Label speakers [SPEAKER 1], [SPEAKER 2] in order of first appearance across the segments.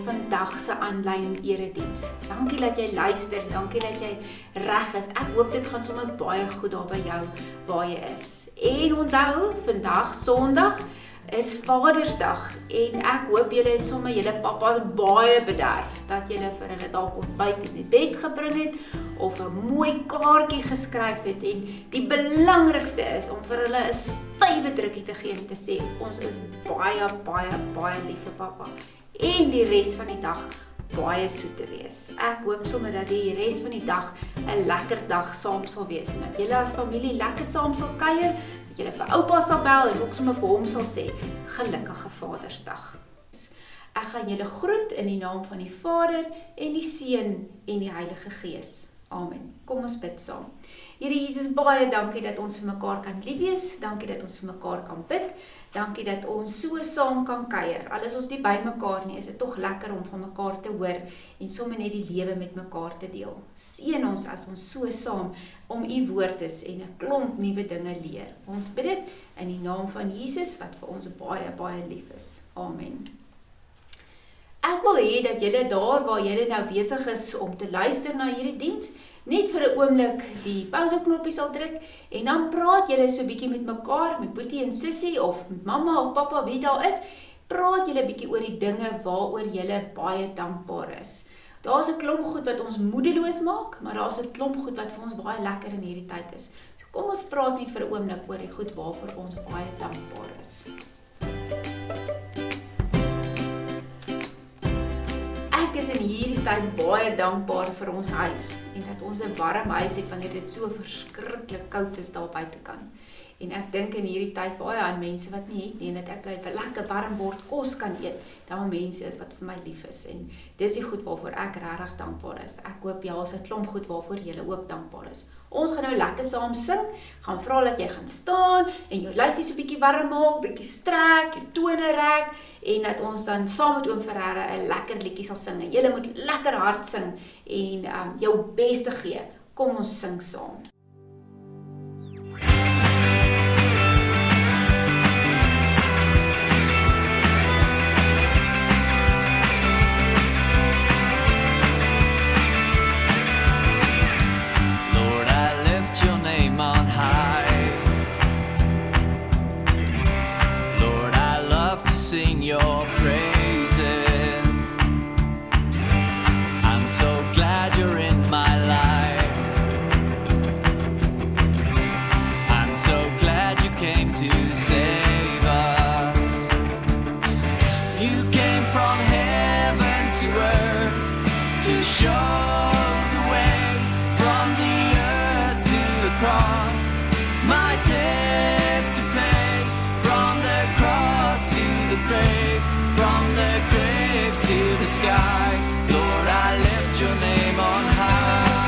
[SPEAKER 1] vandag se aanlyn erediens. Dankie dat jy luister, dankie dat jy reg is. Ek hoop dit gaan sommer baie goed daar by jou waar jy is. En onthou, vandag Sondag is Vadersdag en ek hoop julle het sommer julle papas baie bederf dat julle vir hulle dalk ontbyt in die bed gebring het of 'n mooi kaartjie geskryf het en die belangrikste is om vir hulle 'n stywe drukkie te gee en te sê ons is baie lief vir pappa en die res van die dag baie soet te wees. Ek hoop sommer dat die res van die dag 'n lekker dag saam sal wees en dat julle as familie lekker saam sal kuier, dat julle vir oupa sal bel en ook sommer vir hom sal sê gelukkige Vadersdag. Ek gaan julle groet in die naam van die Vader en die Seun en die Heilige Gees. Amen. Kom ons bid saam. Here Jesus, baie dankie dat ons vir mekaar kan lief wees. Dankie dat ons vir mekaar kan bid. Dankie dat ons so saam kan kuier. Al is ons nie by mekaar nie, is dit tog lekker om van mekaar te hoor en sommer net die lewe met mekaar te deel. Seën ons as ons so saam om u woord is en 'n klomp nuwe dinge leer. Ons bid dit in die naam van Jesus wat vir ons baie lief is. Amen. Ek wil hê dat julle daar waar julle nou besig is om te luister na hierdie diens, net vir 'n oomblik die pauzeknoppie sal druk en dan praat julle so bietjie met mekaar, met boetie en sussie of met mamma of pappa wie daar is, praat julle bietjie oor die dinge waaroor julle baie dankbaar is. Daar's 'n klomp goed wat ons moedeloos maak, maar daar's 'n klomp goed wat vir ons baie lekker in hierdie tyd is. So kom ons praat net vir 'n oomblik oor die goed waarvoor ons baie dankbaar is. Ek is in hierdie tyd baie dankbaar vir ons huis en dat ons 'n warm huis het wanneer dit so verskriklik koud is daar buitekant. En ek dink in hierdie tyd baie aan mense wat nie het nie en dat ek 'n lekker warm bord kos kan eet. Daar mense is wat vir my lief is en dis die goed waarvoor ek regtig dankbaar is. Ek hoop jy is 'n klomp goed waarvoor jy ook dankbaar is. Ons gaan nou lekker saam sing. Gaan vra dat jy gaan staan en jou lyfie so bietjie warm maak, bietjie strek, jou tone rek en dat ons dan saam met oom Ferreira 'n lekker liedjie sal sing. En julle moet lekker hard sing en jou beste gee. Kom ons sing saam.
[SPEAKER 2] Sky, Lord, I lift your name on high.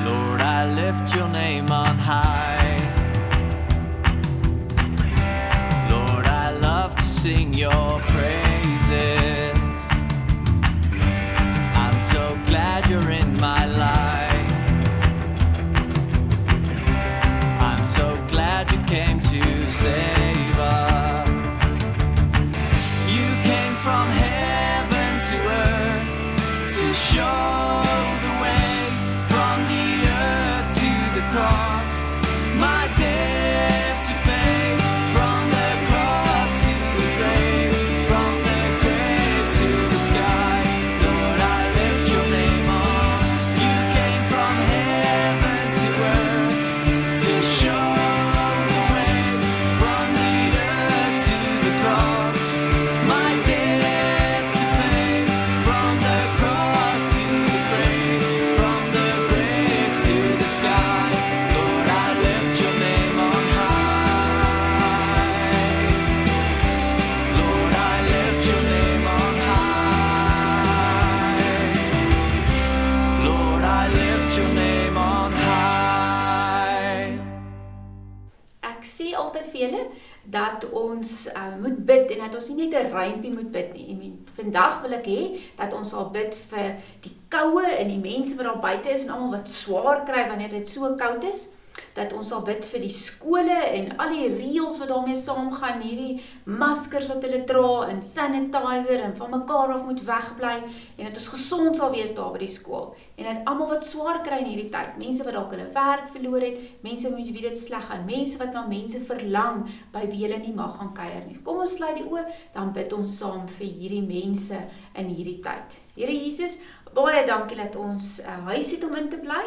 [SPEAKER 2] Lord, I lift your name on high. Lord, I love to sing your praises. I'm so glad you're in my life. Came to save us. You came from heaven to earth to show the way from the earth to the cross. My debts to pay from the cross to the grave, from the grave to the sky. Lord, I lift your name on. You came from heaven to earth to show the way from the
[SPEAKER 1] sê altyd vir julle dat ons moet bid en dat ons nie net 'n rympie moet bid nie. Vandag wil ek hê dat ons sal bid vir die koue en die mense wat daar buite is en almal wat swaar kry wanneer dit so koud is. Dat ons sal bid vir die skole en al die reëls wat daarmee saamgaan, hierdie maskers wat hulle dra en sanitizer en van mekaar af moet wegbly en dat ons gesond sal wees daar by die skool. En dat almal wat swaar kry in hierdie tyd, mense wat dalk hulle werk verloor het, mense met wie dit sleg gaan, mense wat na mense verlang by wie hulle nie mag gaan kuier nie. Kom ons sluit die oë, dan bid ons saam vir hierdie mense in hierdie tyd. Here Jesus, baie dankie dat ons huis het om in te bly.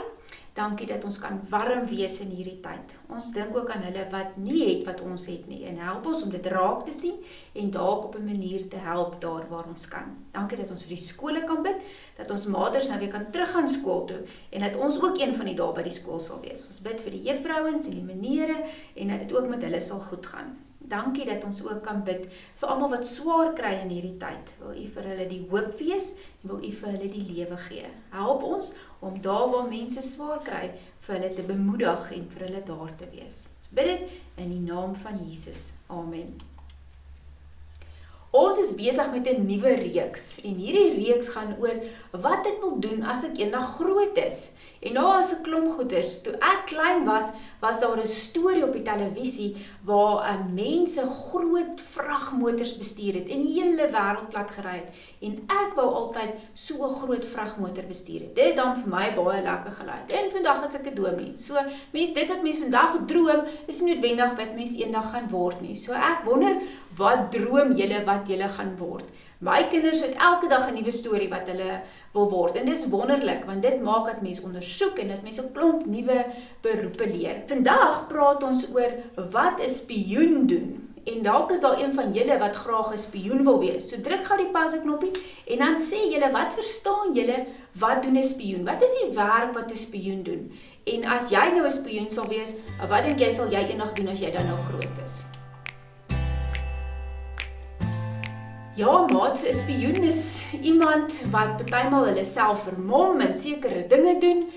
[SPEAKER 1] Dankie dat ons kan warm wees in hierdie tyd. Ons dink ook aan hulle wat nie het wat ons het nie en help ons om dit raak te sien en dalk op 'n manier te help daar waar ons kan. Dankie dat ons vir die skole kan bid, dat ons maders nou weer kan teruggaan skool toe en dat ons ook een van die dae by die skool sal wees. Ons bid vir die juffrouens en die menere en dat dit ook met hulle sal goed gaan. Dankie dat ons ook kan bid vir almal wat swaar kry in hierdie tyd. Wil U vir hulle die hoop wees en wil U vir hulle die lewe gee. Help ons om daar waar mense swaar kry, vir hulle te bemoedig en vir hulle daar te wees. Ons bid dit in die naam van Jesus. Amen. Ons is besig met 'n nuwe reeks en hierdie reeks gaan oor wat ek wil doen as ek eendag groot is. En daar is 'n klomp goeders. Toe ek klein was, was daar 'n storie op die televisie waar mense groot vragmotors bestuur het en die hele wêreld plat gery het. En ek wou altyd so 'n groot vragmotor bestuur het. Dit het dan vir my baie lekker gelyk. En vandag is ek 'n dominee. So dit wat mense vandag droom, is nie noodwendig wat mense eendag gaan word nie. So ek wonder, wat droom julle wat julle gaan word? My kinders het elke dag 'n nuwe storie wat hulle wil word. En dis wonderlik, want dit maak dat mense ondersoek en dat mense 'n klomp nuwe beroepe leer. Vandag praat ons oor wat 'n spioen doen. En dalk is daar een van julle wat graag 'n spioen wil wees. So druk gou die pause knoppie en dan sê julle, wat verstaan julle, wat doen 'n spioen? Wat is die werk wat 'n spioen doen? En as jy nou 'n spioen sal wees, wat dink jy sal jy eendag doen as jy dan nou groot is? Ja, maats, 'n spioen is iemand wat partymal hulle self vermom en sekere dinge doen.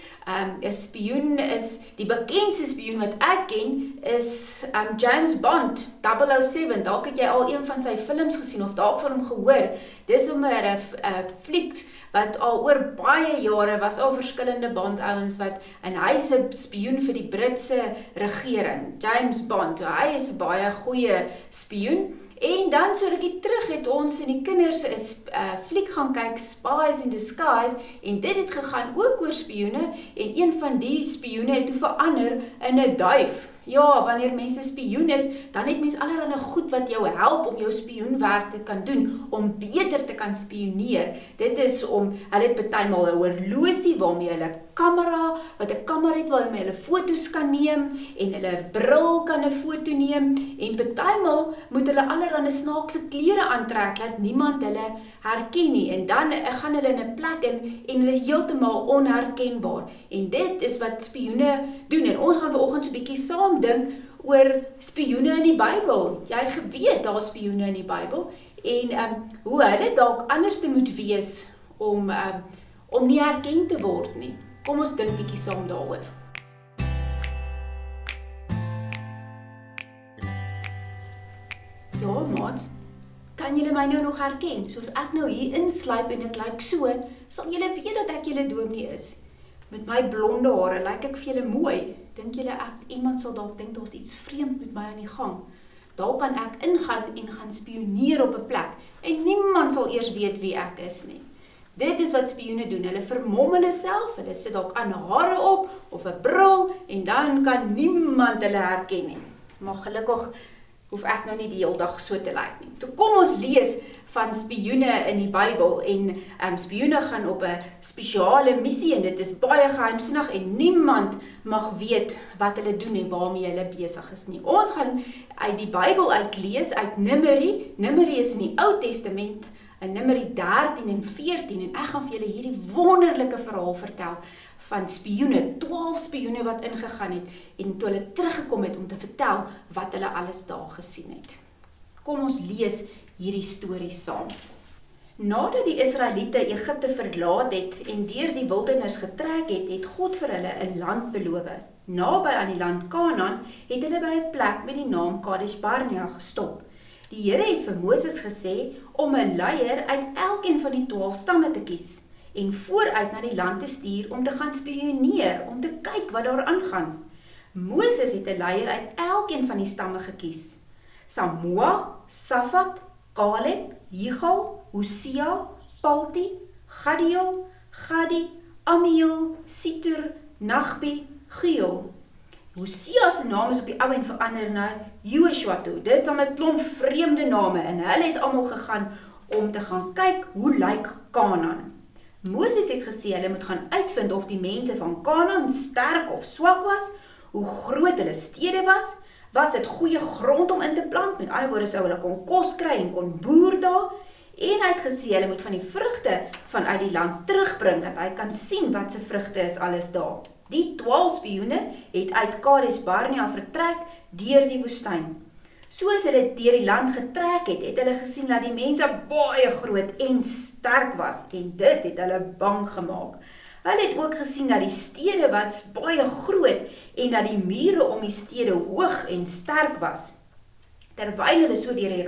[SPEAKER 1] 'n Spioen is, die bekendste spioen wat ek ken, is James Bond, 007. Dalk het jy al een van sy films gesien of dalk van hom gehoor. Dis sommer 'n flieks wat al oor baie jare was, al verskillende Bond-ouens en hy is 'n spioen vir die Britse regering. James Bond, hy is 'n baie goeie spioen. En dan so rukkie terug het ons en die kinders 'n fliek gaan kyk, Spies in Disguise, en dit het gegaan ook oor spioene, en een van die spioene het toe verander in 'n duif. Ja, wanneer mense spioen is, dan het mense allerlei goed wat jou help om jou spioenwerk te kan doen, om beter te kan spioneer. Dit is om, hulle het partymal 'n horlosie waarmee hulle kamera het waarmee hulle foto's kan neem, en hulle bril kan 'n foto neem, en partymal moet hulle allerlei snaakse klere aantrek, dat niemand hulle herken nie, en dan gaan hulle in 'n plek in, en hulle is heeltemal onherkenbaar. En dit is wat spioene doen, en ons gaan vanoggend so 'n bietjie saam dink oor spioene in die Bybel. Jy geweet daar is spioene in die Bybel, en hoe hulle dalk anders te moet wees om nie herken te word nie. Kom ons dink bietjie saam daaroor. Ja, maats, kan julle my nou nog herken? Soos ek nou hier insluip en ek lyk so, sal julle weet dat ek julle dominee is. Met my blonde hare lyk ek vir julle mooi. Dink julle iemand sal dalk dink daar's iets vreemd met my aan die gang? Daar kan ek ingaan en gaan spioneer op 'n plek en niemand sal eers weet wie ek is nie. Dit is wat spioene doen. Hulle vermom hulle self, hulle sit dalk aan hare op of 'n bril en dan kan niemand hulle herken nie. Maar gelukkig hoef ek nou nie die hele dag so te lyk nie. Toe kom ons lees van spioene in die Bybel en spioene gaan op 'n spesiale missie en dit is baie geheimsinnig en niemand mag weet wat hulle doen en waarmee hulle besig is nie. Ons gaan uit die Bybel uitlees uit Numeri. Numeri is in die Ou Testament, in Numeri 13 en 14 en ek gaan vir julle hierdie wonderlike verhaal vertel van spioene, 12 spioene wat ingegaan het en toe hulle teruggekom het om te vertel wat hulle alles daar gesien het. Kom ons lees hierdie storie saam. Nadat die Israeliete Egipte verlaat het en deur die wildernis getrek het, het God vir hulle 'n land beloof. Naby aan die land Kanaan het hulle by 'n plek met die naam Kadesh Barnea gestop. Die Here het vir Moses gesê om 'n leier uit elkeen van die 12 stamme te kies en vooruit na die land te stuur om te gaan spioneer, om te kyk wat daar aangaan. Moses het 'n leier uit elkeen van die stamme gekies. Samua, Safat, Caleb, Jigal, Hosea, Palti, Gadiel, Gadi, Amiel, Situr, Nagbi, Giel. Hosea se naam is op die ou en verander na Joshua toe. Dis dan 'n klomp vreemde name en hulle het almal gegaan om te gaan kyk hoe lyk Kanaan. Moses het gesê hulle moet gaan uitvind of die mense van Kanaan sterk of swak was, hoe groot hulle stede was dit goeie grond om in te plant, met ander woorde sou hulle kon kos kry en kon boer daar, en hy het gesê hulle moet van die vrugte vanuit die land terugbring, dat hy kan sien wat se vrugte is alles daar. Die 12 spioene het uit Kadesh Barnea vertrek deur die woestyn. Soos hulle deur die land getrek het hulle gesien dat die mense baie groot en sterk was, en dit het hulle bang gemaak. Hulle het ook gesien dat die stede was baie groot en dat die mure om die stede hoog en sterk was. Terwyl hulle so deur die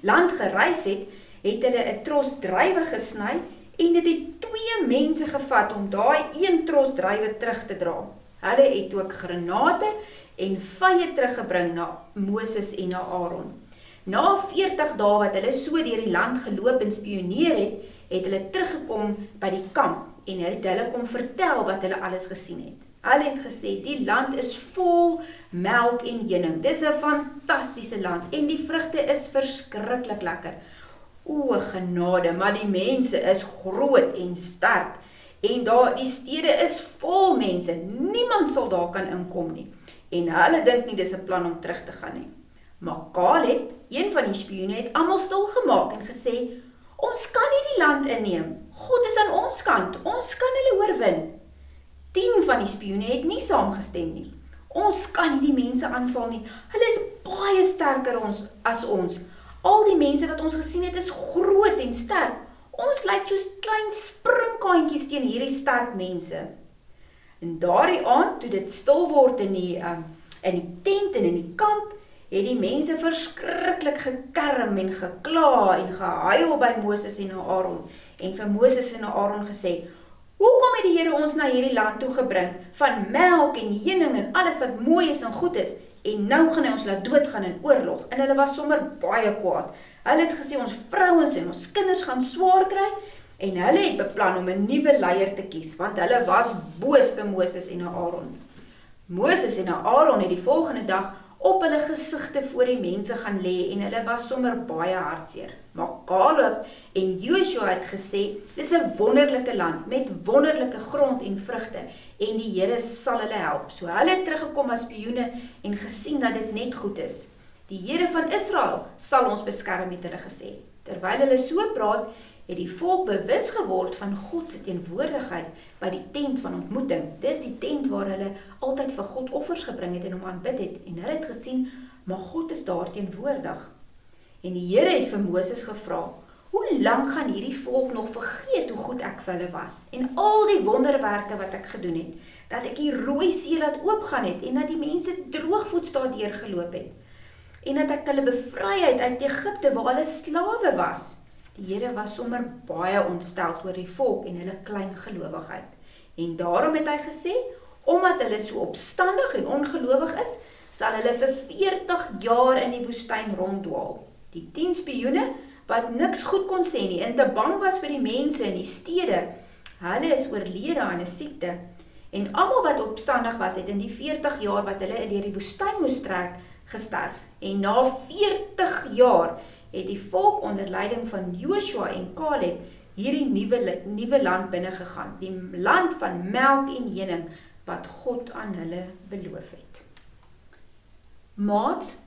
[SPEAKER 1] land gereis het hulle 'n tros druiwe gesny en dit het 2 mense gevat om daai 1 tros druiwe terug te dra. Hulle het ook granate en vye teruggebring na Moses en na Aaron. Na 40 dae wat hulle so deur die land geloop en spioneer het hulle teruggekom by die kamp en hulle kom vertel wat hulle alles gesien het. Hulle het gesê, die land is vol melk en heuning. Dis 'n fantastiese land en die vrugte is verskriklik lekker. O, genade, maar die mense is groot en sterk. En die stede is vol mense. Niemand sal daar kan inkom nie. En hulle dink nie dis 'n plan om terug te gaan nie. Maar Caleb, een van die spioene, het almal stil gemaak en gesê, ons kan nie die land inneem. God is aan ons kant. Ons kan hulle oorwin. 10 van die spioene het nie saamgestem nie. Ons kan nie die mense aanval nie. Hulle is baie sterker as ons. Al die mense wat ons gesien het is groot en sterk. Ons lyk soos klein springkaantjies teen hierdie sterk mense. En daardie aand, toe dit stil word in die tent en in die kamp, het die mense verskriklik gekerm en gekla en gehuil by Moses en Aaron. En vir Moses en Aaron gesê, hoekom het die Here ons na hierdie land toe gebring, van melk en heuning en alles wat mooi is en goed is, en nou gaan hy ons laat doodgaan in oorlog, en hulle was sommer baie kwaad. Hulle het gesê, ons vrouens en ons kinders gaan swaar kry, en hulle het beplan om 'n nuwe leier te kies, want hulle was boos vir Moses en Aaron. Moses en Aaron het die volgende dag op hulle gesigte voor die mense gaan lê en hulle was sommer baie hartseer. Maar Caleb en Joshua het gesê, dis 'n wonderlike land met wonderlike grond en vrugte en die Here sal hulle help. So hulle het teruggekom as spioene en gesien dat dit net goed is. Die Here van Israel sal ons beskerm, het hulle gesê. Terwyl hulle so praat, het die volk bewus geword van God se teenwoordigheid by die tent van ontmoeting. Dis die tent waar hulle altyd vir God offers gebring het en hom aanbid het. En hulle het gesien, maar God is daar teenwoordig. En die Here het vir Moses gevra, hoe lank gaan hierdie volk nog vergeet hoe goed ek vir hulle was? En al die wonderwerke wat ek gedoen het, dat ek die Rooi See laat oopgaan het, en dat die mense droogvoets daardeur geloop het. En dat ek hulle bevry het uit Egipte waar hulle slawe was. Die Here was sommer baie ontsteld oor die volk en hulle klein gelowigheid. En daarom het hy gesê, omdat hulle so opstandig en ongelowig is, sal hulle vir 40 jaar in die woestyn ronddwaal. Die 10 spioene, wat niks goed kon sê nie, en te bang was vir die mense in die stede, hulle is oorlede aan 'n siekte. En almal wat opstandig was, het in die 40 jaar wat hulle deur die woestyn moes trek, gesterf. En na 40 jaar het die volk onder leiding van Joshua en Caleb hierdie nuwe land binne gegaan, die land van melk en heuning wat God aan hulle beloof het. Maats,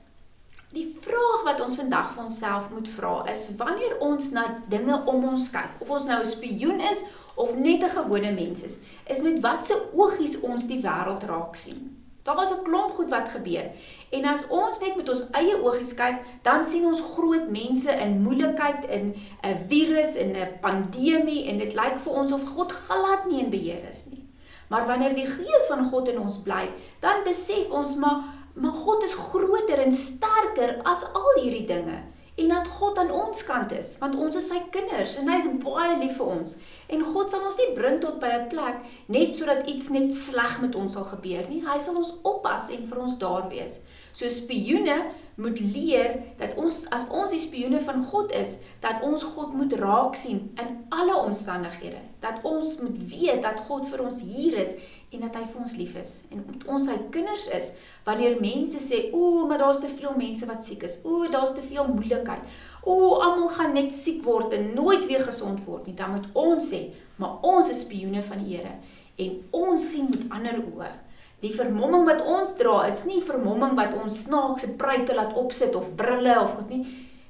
[SPEAKER 1] die vraag wat ons vandag vir onsself moet vra is, wanneer ons na dinge om ons kyk, of ons nou 'n spioen is of net 'n gewone mens is met watse oogies ons die wêreld raak sien. Daar is 'n klomp goed wat gebeur. En as ons net met ons eie oogies kyk, dan sien ons groot mense in moeilikheid, in 'n virus, in 'n pandemie, en dit lyk vir ons of God glad nie in beheer is nie. Maar wanneer die Gees van God in ons bly, dan besef ons, maar God is groter en sterker as al hierdie dinge. En dat God aan ons kant is, want ons is sy kinders, en hy is baie lief vir ons. En God sal ons nie bring tot by 'n plek, net sodat iets net sleg met ons sal gebeur nie. Hy sal ons oppas en vir ons daar wees. So spioene moet leer, dat as ons die spioene van God is, dat ons God moet raak sien in alle omstandighede. Dat ons moet weet dat God vir ons hier is, en dat hy vir ons lief is. En omdat ons sy kinders is, wanneer mense sê, maar daar's te veel mense wat siek is, daar's te veel moeilikheid, almal gaan net siek word en nooit weer gesond word nie, dan moet ons sê, maar ons is spioene van die Here, en ons sien met ander oë. Die vermomming wat ons dra, is nie vermomming wat ons snaakse pruike laat opsit, of brille, of goed nie.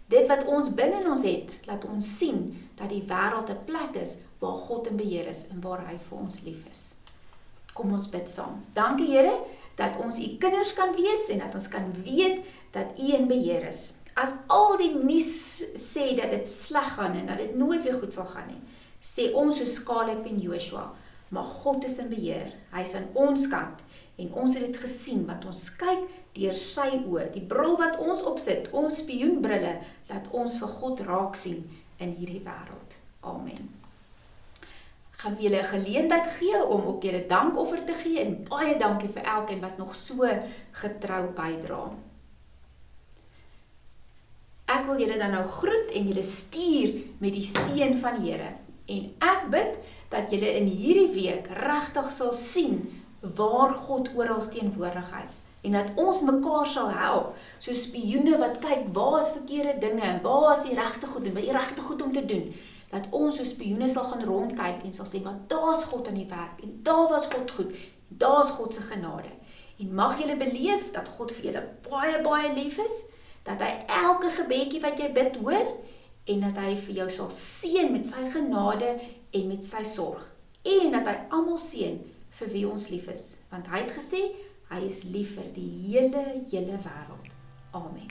[SPEAKER 1] Dit wat ons binne ons het, laat ons sien, dat die wêreld 'n plek is, waar God in beheer is, en waar hy vir ons lief is. Kom ons bid saam. Dankie Here, dat ons u kinders kan wees, en dat ons kan weet, dat u in beheer is. As al die nuus sê, dat dit sleg gaan, en dat dit nooit weer goed sal gaan nie, sê ons soos Caleb en Joshua, maar God is in beheer, hy is aan ons kant, en ons het dit gesien, want ons kyk deur sy oë, die bril wat ons opsit, ons spioenbrille, laat ons vir God raak sien in hierdie wêreld. Amen. Ek gaan vir julle 'n geleentheid gee om ook julle dankoffer te gee, en baie dankie vir elkeen wat nog so getrou bydra. Ek wil julle dan nou groet en julle stuur met die seën van die Here. En ek bid dat julle in hierdie week regtig sal sien waar God oral teenwoordig is, en dat ons mekaar sal help, so spioene wat kyk, waar is verkeerde dinge, waar is die regte goed, en wat die regte goed om te doen, dat ons so spioene sal gaan rondkyk, en sal sê, maar daar's God aan die werk, en daar was God goed, en daar's God se genade, en mag julle beleef, dat God vir julle baie, baie lief is, dat hy elke gebedjie wat jy bid hoor, en dat hy vir jou sal seën met sy genade, en met sy sorg, en dat hy almal seën, vir wie ons lief is, want hy het gesê, hy is lief vir die hele wêreld. Amen.